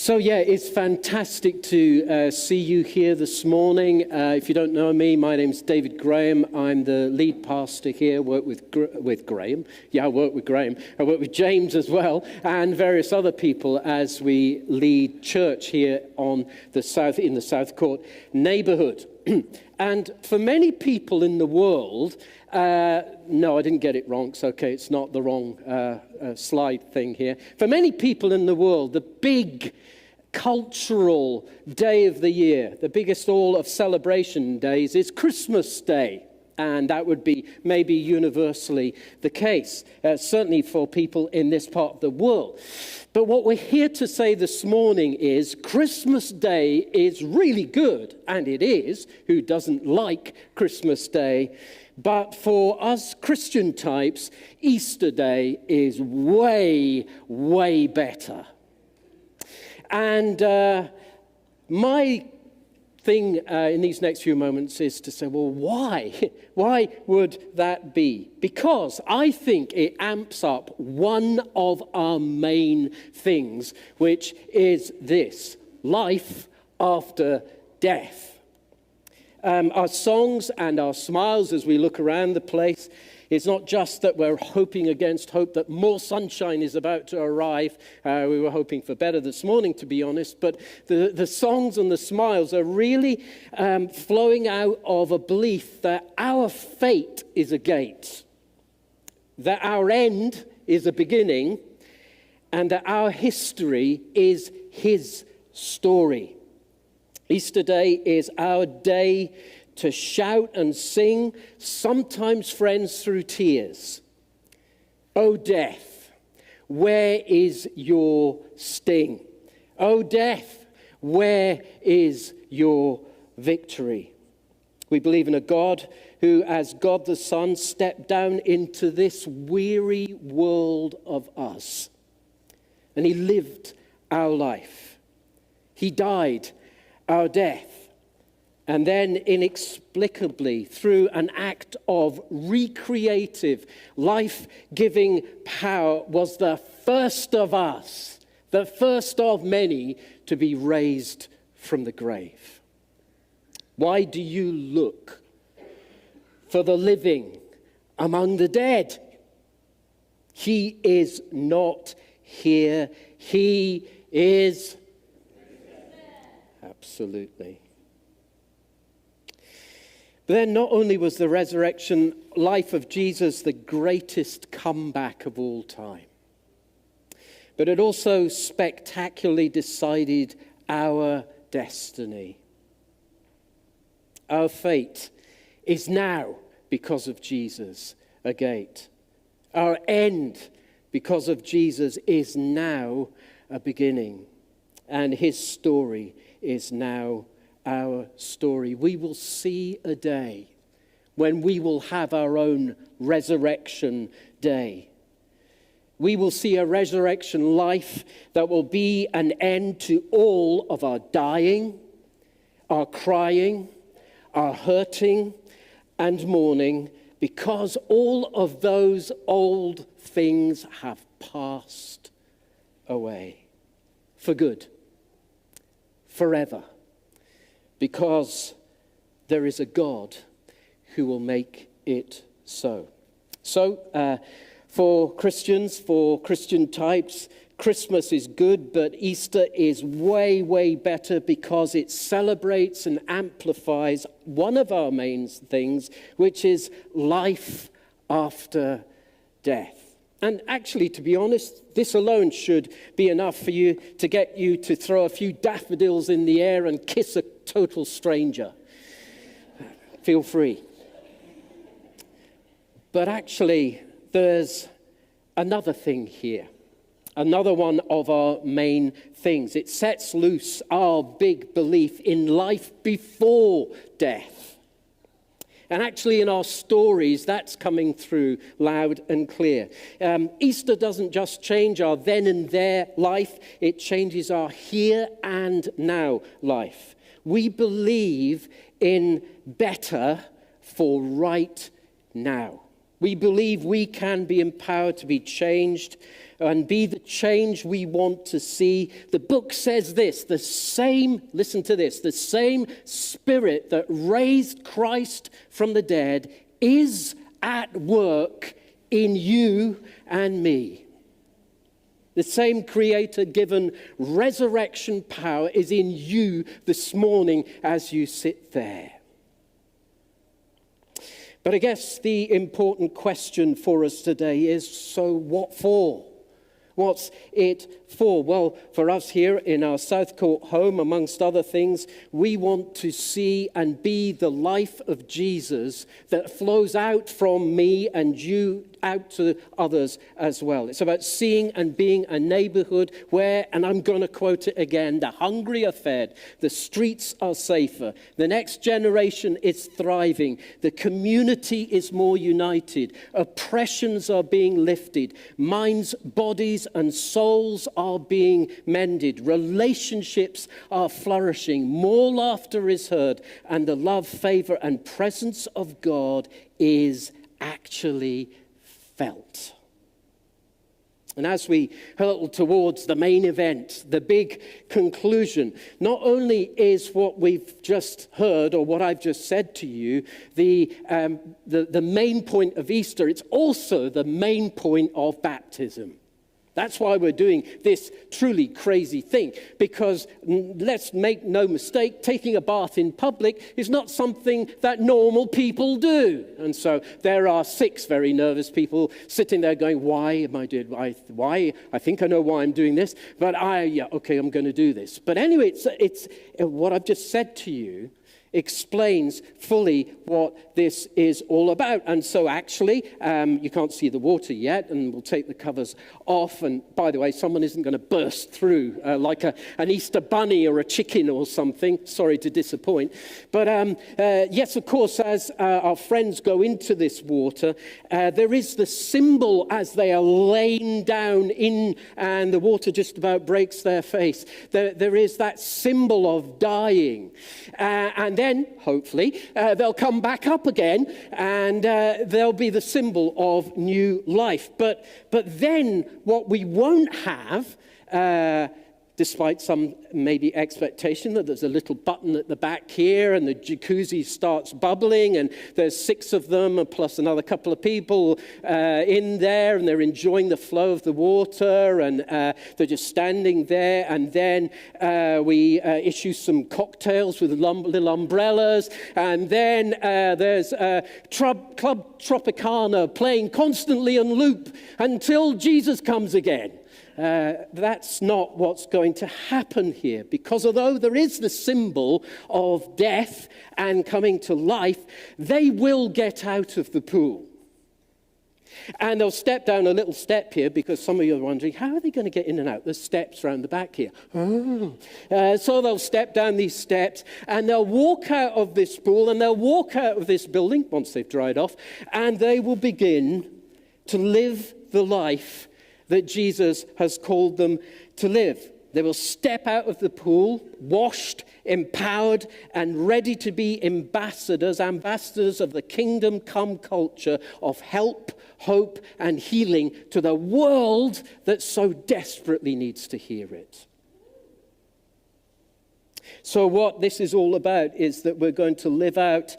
So yeah, it's fantastic to see you here this morning. If you don't know me, my name's David Graham. I'm the lead pastor here. Work with Graham. Yeah, I work with Graham. I work with James as well, and various other people as we lead church here on the south in the South Court neighbourhood. And for many people in the world, no, I didn't get it wrong. It's okay. It's not the wrong slide thing here. For many people in the world, the big cultural day of the year, the biggest all of celebration days, is Christmas Day. And that would be maybe universally the case, certainly for people in this part of the world. But what we're here to say this morning is Christmas Day is really good, and it is. Who doesn't like Christmas Day? But for us Christian types, Easter Day is way, way better. And my thing in these next few moments is to say, well, why? Why would that be? Because I think it amps up one of our main things, which is this: life after death. Our songs and our smiles as we look around the place, it's not just that we're hoping against hope that more sunshine is about to arrive. We were hoping for better this morning, to be honest. But the songs and the smiles are really flowing out of a belief that our fate is a gate, that our end is a beginning, and that our history is his story. Easter Day is our day to shout and sing, sometimes, friends, through tears. O death, where is your sting? O death, where is your victory? We believe in a God who, as God the Son, stepped down into this weary world of us. And he lived our life. He died our death. And then inexplicably, through an act of recreative, life-giving power, was the first of us, the first of many, to be raised from the grave. Why do you look for the living among the dead? He is not here. He is. Absolutely. But then not only was the resurrection life of Jesus the greatest comeback of all time, but it also spectacularly decided our destiny. Our fate is now, because of Jesus, a gate. Our end, because of Jesus, is now a beginning. And his story is now our story. We will see a day when we will have our own resurrection day. We will see a resurrection life that will be an end to all of our dying, our crying, our hurting and mourning, because all of those old things have passed away for good, forever. Because there is a God who will make it so. So, for Christians, for Christian types, Christmas is good, but Easter is way, way better because it celebrates and amplifies one of our main things, which is life after death. And actually, to be honest, this alone should be enough for you to get you to throw a few daffodils in the air and kiss a total stranger. Feel free. But actually, there's another thing here. Another one of our main things. It sets loose our big belief in life before death. And actually in our stories, that's coming through loud and clear. Easter doesn't just change our then and there life, it changes our here and now life. We believe in better for right now. We believe we can be empowered to be changed and be the change we want to see. The book says this, listen to this, the same Spirit that raised Christ from the dead is at work in you and me. The same Creator-given resurrection power is in you this morning as you sit there. But I guess the important question for us today is, so what for? What's it for? Well, for us here in our Southcourt home, amongst other things, we want to see and be the life of Jesus that flows out from me and you out to others as well. It's about seeing and being a neighborhood where, and I'm going to quote it again, the hungry are fed, the streets are safer, the next generation is thriving, the community is more united, oppressions are being lifted, minds, bodies, and souls are being mended, relationships are flourishing, more laughter is heard, and the love, favor, and presence of God is actually felt. And as we hurtle towards the main event, the big conclusion, not only is what we've just heard or what I've just said to you the main point of Easter, it's also the main point of baptism. That's why we're doing this truly crazy thing, because let's make no mistake, taking a bath in public is not something that normal people do. And so there are 6 very nervous people sitting there going, why am I doing, why? I think I know why I'm doing this, but I'm going to do this. But anyway, it's what I've just said to you explains fully what this is all about. And so actually, you can't see the water yet, and we'll take the covers off. And by the way, someone isn't going to burst through like an Easter bunny or a chicken or something. Sorry to disappoint. But yes, of course, as our friends go into this water, there is the symbol as they are laying down in, and the water just about breaks their face. There is that symbol of dying. And then, hopefully, they'll come back up again, and there'll be the symbol of new life. But then what we won't have, despite some maybe expectation that there's a little button at the back here and the jacuzzi starts bubbling and there's 6 of them plus another couple of people in there, and they're enjoying the flow of the water, and they're just standing there, and then we issue some cocktails with little umbrellas, and then there's Club Tropicana playing constantly on loop until Jesus comes again. That's not what's going to happen here, because although there is the symbol of death and coming to life, they will get out of the pool. And they'll step down a little step here, because some of you are wondering, how are they going to get in and out? There's steps around the back here. So they'll step down these steps, and they'll walk out of this pool, and they'll walk out of this building once they've dried off, and they will begin to live the life that Jesus has called them to live. They will step out of the pool, washed, empowered, and ready to be ambassadors of the kingdom come culture of help, hope, and healing to the world that so desperately needs to hear it. So what this is all about is that we're going to live out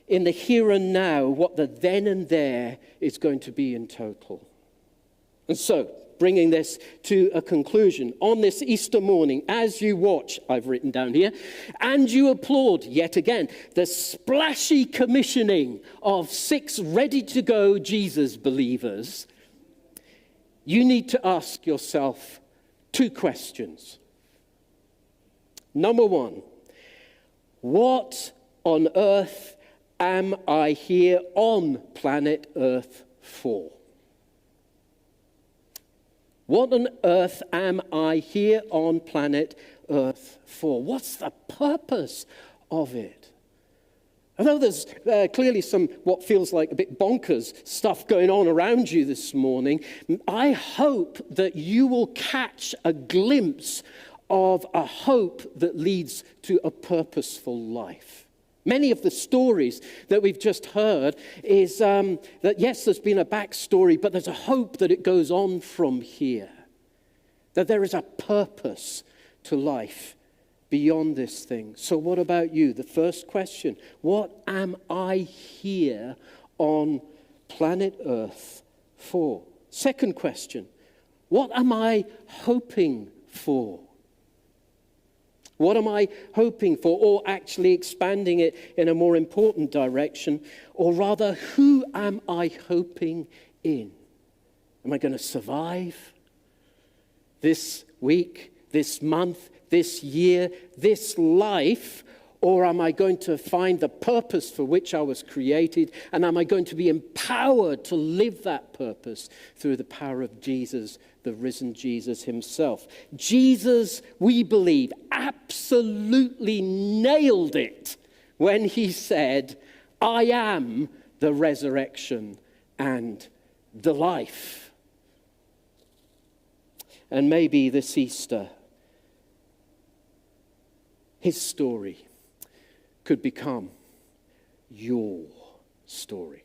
in the here and now what the then and there is going to be in total. And so, bringing this to a conclusion, on this Easter morning, as you watch, I've written down here, and you applaud, yet again, the splashy commissioning of 6 ready-to-go Jesus believers, you need to ask yourself 2 questions. Number 1, what on earth am I here on planet Earth for? What on earth am I here on planet Earth for? What's the purpose of it? Although there's clearly some what feels like a bit bonkers stuff going on around you this morning, I hope that you will catch a glimpse of a hope that leads to a purposeful life. Many of the stories that we've just heard is that, yes, there's been a backstory, but there's a hope that it goes on from here. That there is a purpose to life beyond this thing. So what about you? The first question, what am I here on planet Earth for? Second question, what am I hoping for? What am I hoping for? Or actually expanding it in a more important direction, or rather, who am I hoping in? Am I going to survive this week, this month, this year, this life? Or am I going to find the purpose for which I was created? And am I going to be empowered to live that purpose through the power of Jesus, the risen Jesus himself? Jesus, we believe, absolutely nailed it when he said, I am the resurrection and the life. And maybe this Easter, his story could become your story.